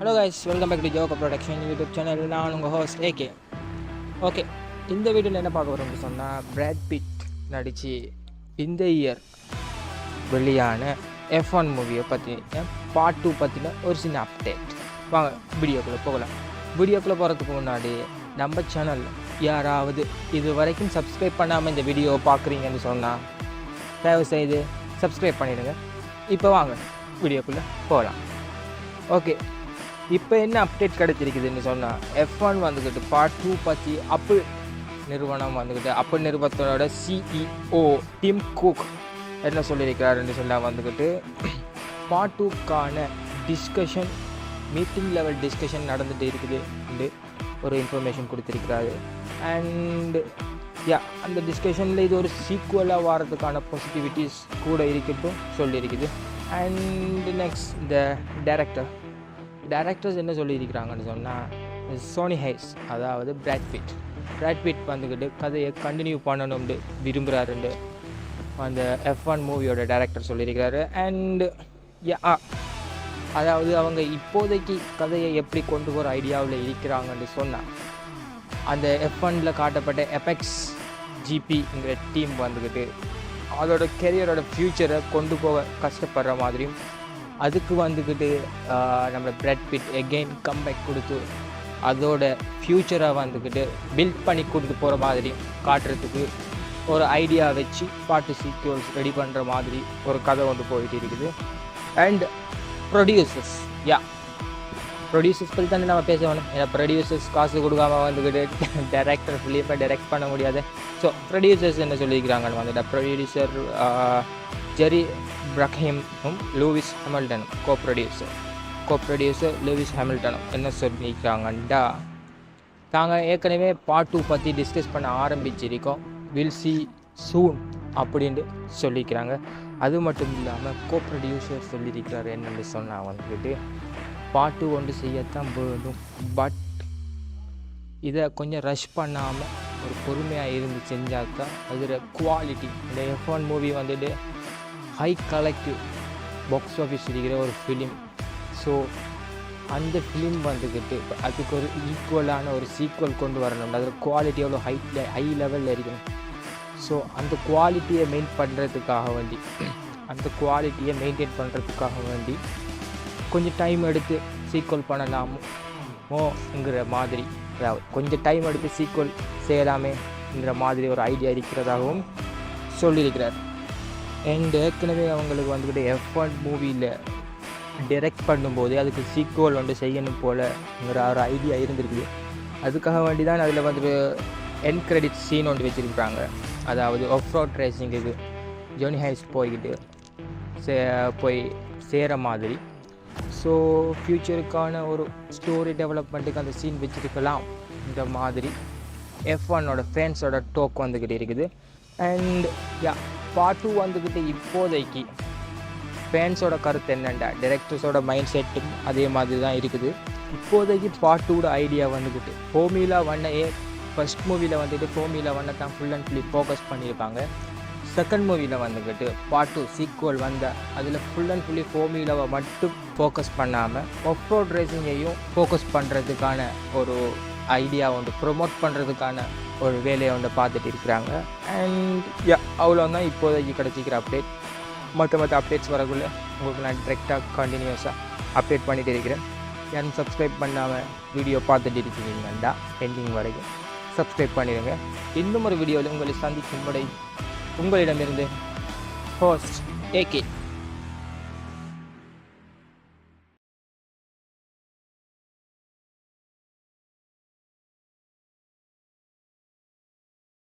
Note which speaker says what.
Speaker 1: Hello guys, welcome back to ஜோகோ production YouTube channel. நான் உங்கள் ஹோஸ்ட் ஏகே. ஓகே, இந்த வீடியோவில் என்ன பார்க்க போகிறோம்னு சொன்னால், பிராட் பிட் நடித்து இந்த இயர் வெளியான F1 மூவியை பற்றி பார்ட் 2 பற்றின ஒரு சின்ன அப்டேட். வாங்க வீடியோக்குள்ளே போகலாம். வீடியோக்குள்ளே போகிறதுக்கு முன்னாடி நம்ம சேனல் யாராவது இது வரைக்கும் சப்ஸ்கிரைப் பண்ணாமல் இந்த வீடியோவை பார்க்குறீங்கன்னு சொன்னால் தயவுசெய்து சப்ஸ்கிரைப் பண்ணிடுங்க. இப்போ வாங்க வீடியோக்குள்ளே போகலாம். ஓகே, இப்போ என்ன அப்டேட் கிடச்சிருக்குதுன்னு சொன்னால், F1 வந்துக்கிட்டு பார்ட் 2 பற்றி அப்பிள் நிறுவனம் வந்துக்கிட்டு அப்பிள் நிறுவனத்தோட CEO டிம் குக் என்ன சொல்லியிருக்கிறாருன்னு சொன்னால் வந்துக்கிட்டு பார்ட் 2க்கான டிஸ்கஷன் மீட்டிங் லெவல் டிஸ்கஷன் நடந்துகிட்டு இருக்குது ஒரு இன்ஃபர்மேஷன் கொடுத்துருக்கிறாரு. அண்டு அந்த டிஸ்கஷனில் இது ஒரு சீக்குவலாக வாரத்துக்கான பாசிட்டிவிட்டிஸ் கூட இருக்கட்டும் சொல்லியிருக்குது. அண்ட் நெக்ஸ்ட் இந்த டைரக்டர்ஸ் என்ன சொல்லியிருக்கிறாங்கன்னு சொன்னால், சோனி ஹைஸ் அதாவது பிராட் பிட் வந்துக்கிட்டு கதையை கண்டினியூ பண்ணணும்னு விரும்புகிறாருண்டு அந்த F1 மூவியோட டைரக்டர் சொல்லியிருக்கிறாரு. அண்டு அதாவது அவங்க இப்போதைக்கு கதையை எப்படி கொண்டு போகிற ஐடியாவில் இருக்கிறாங்கன்னு சொன்னால், அந்த F1ல காட்டப்பட்ட எபெக்ஸ் ஜிபிங்கிற டீம் வந்துக்கிட்டு அதோட கெரியரோட ஃப்யூச்சரை கொண்டு போக கஷ்டப்படுற மாதிரியும், அதுக்கு வந்துக்கிட்டு நம்ம பிராட் பிட் எகெயின் கம்பேக் கொடுத்து அதோட ஃப்யூச்சரை வந்துக்கிட்டு பில்ட் பண்ணி கொடுத்து போகிற மாதிரி காட்டுறதுக்கு ஒரு ஐடியா வச்சு பாட்டு சீக்வல்ஸ் ரெடி பண்ணுற மாதிரி ஒரு கதை கொண்டு போயிட்டு இருக்குது. அண்ட் ப்ரொடியூசர்ஸ் பற்றி தானே நம்ம பேச வேணும். ஏன்னா ப்ரொடியூசர்ஸ் காசு கொடுக்காம வந்துக்கிட்டு டைரக்டர் ஃபிலிப்பை டைரக்ட் பண்ண முடியாது. ஸோ ப்ரொடியூசர்ஸ் என்ன சொல்லியிருக்கிறாங்கன்னு வந்துட்டு, ப்ரொடியூசர் ஜெரி பிரக்ஹாமும் லூயிஸ் ஹாமில்டனும் கோப்ரொடியூசர் லூயிஸ் ஹாமில்டனும் என்ன சொல்லியிருக்காங்கண்டா, நாங்கள் ஏற்கனவே பார்ட் 2 பற்றி டிஸ்கஸ் பண்ண ஆரம்பிச்சிருக்கோம், வில் சி சூன் அப்படின்ட்டு சொல்லியிருக்கிறாங்க. அது மட்டும் இல்லாமல் கோப்ரொடியூசர் சொல்லியிருக்கிறாரு என்னென்னு சொன்னால் வந்துக்கிட்டு, பார்ட் 2 ஒன்று செய்யத்தான் வேணும், பட் இதை கொஞ்சம் ரஷ் பண்ணாமல் ஒரு பொறுமையாக இருந்து செஞ்சாக்கா அதில் குவாலிட்டி, இந்த F1 மூவி வந்துட்டு ஹை கலெக்டிவ் பாக்ஸ் ஆஃபீஸ் இருக்கிற ஒரு ஃபிலிம். ஸோ அந்த ஃபிலிம் வந்துக்கிட்டு அதுக்கு ஒரு ஈக்குவலான ஒரு சீக்குவல் கொண்டு வரணும். அதில் குவாலிட்டி எவ்வளோ ஹை லெவலில் இருக்கணும். ஸோ அந்த குவாலிட்டியை மெயின்டைன் பண்ணுறதுக்காக வேண்டி கொஞ்சம் டைம் எடுத்து சீக்குவல் பண்ணலாமோங்கிற மாதிரி, அதாவது கொஞ்சம் டைம் எடுத்து சீக்குவல் செய்யலாமேங்கிற மாதிரி ஒரு ஐடியா இருக்கிறதாகவும் சொல்லியிருக்கிறார். அண்ட் ஏற்கனவே அவங்களுக்கு வந்துக்கிட்டு F1 மூவியில் டைரக்ட் பண்ணும்போது அதுக்கு சீக்குவல் வந்து செய்யணும் போலங்கிற ஒரு ஐடியா இருந்திருக்குது. அதுக்காக வேண்டி தான் அதில் வந்துட்டு என் கிரெடிட் சீன் ஒன்று வச்சுருக்காங்க. அதாவது ஆஃப் ரோட் ரேசிங்குக்கு ஜோனி ஹைஸ் போய் சேர மாதிரி. ஸோ ஃப்யூச்சருக்கான ஒரு ஸ்டோரி டெவலப்மெண்ட்டுக்கு அந்த சீன் வச்சுருக்கலாம் இந்த மாதிரி F1ஓட ஃபேன்ஸோட டோக் வந்துக்கிட்டு இருக்குது. அண்ட் பார்ட் 2 வந்துக்கிட்டு இப்போதைக்கு ஃபேன்ஸோட கருத்து என்னென்னா, டைரக்டர்ஸோட மைண்ட் செட்டும் அதே மாதிரி தான் இருக்குது. இப்போதைக்கு பார்ட் 2 ஐடியா வந்துக்கிட்டு ஃபார்முலா 1 ஃபஸ்ட் மூவியில் வந்துட்டு ஃபார்முலா 1 தான் ஃபுல் அண்ட் ஃபுல்லி ஃபோக்கஸ் பண்ணியிருப்பாங்க. செகண்ட் மூவியில் வந்துக்கிட்டு பார்ட் 2 சீக்குவல் அதில் ஃபுல் அண்ட் ஃபுல்லி ஃபார்முலாவை மட்டும் ஃபோக்கஸ் பண்ணாமல் ஆஃப் ரோட் ரேசிங்கையும் ஃபோக்கஸ் பண்ணுறதுக்கான ஒரு ஐடியா ஒன்று ப்ரொமோட் பண்ணுறதுக்கான ஒரு வேலையை ஒன்று பார்த்துட்டு இருக்கிறாங்க. அண்ட் அவ்வளோதான் இப்போதைக்கு கிடச்சிக்கிற அப்டேட். மற்ற அப்டேட்ஸ் வரக்குள்ளே உங்களுக்கு நான் டிரெக்டாக கண்டினியூஸாக அப்டேட் பண்ணிகிட்டு இருக்கிறேன். யாரும் சப்ஸ்கிரைப் பண்ணாமல் வீடியோ பார்த்துட்டு இருக்கிறீங்கன்னா எண்டிங் வரைக்கும் சப்ஸ்கிரைப் பண்ணிடுங்க. இன்னும் ஒரு வீடியோவில் உங்களை சந்திக்கும் முறை உங்களிடமிருந்து ஹோஸ்ட் ஏகே.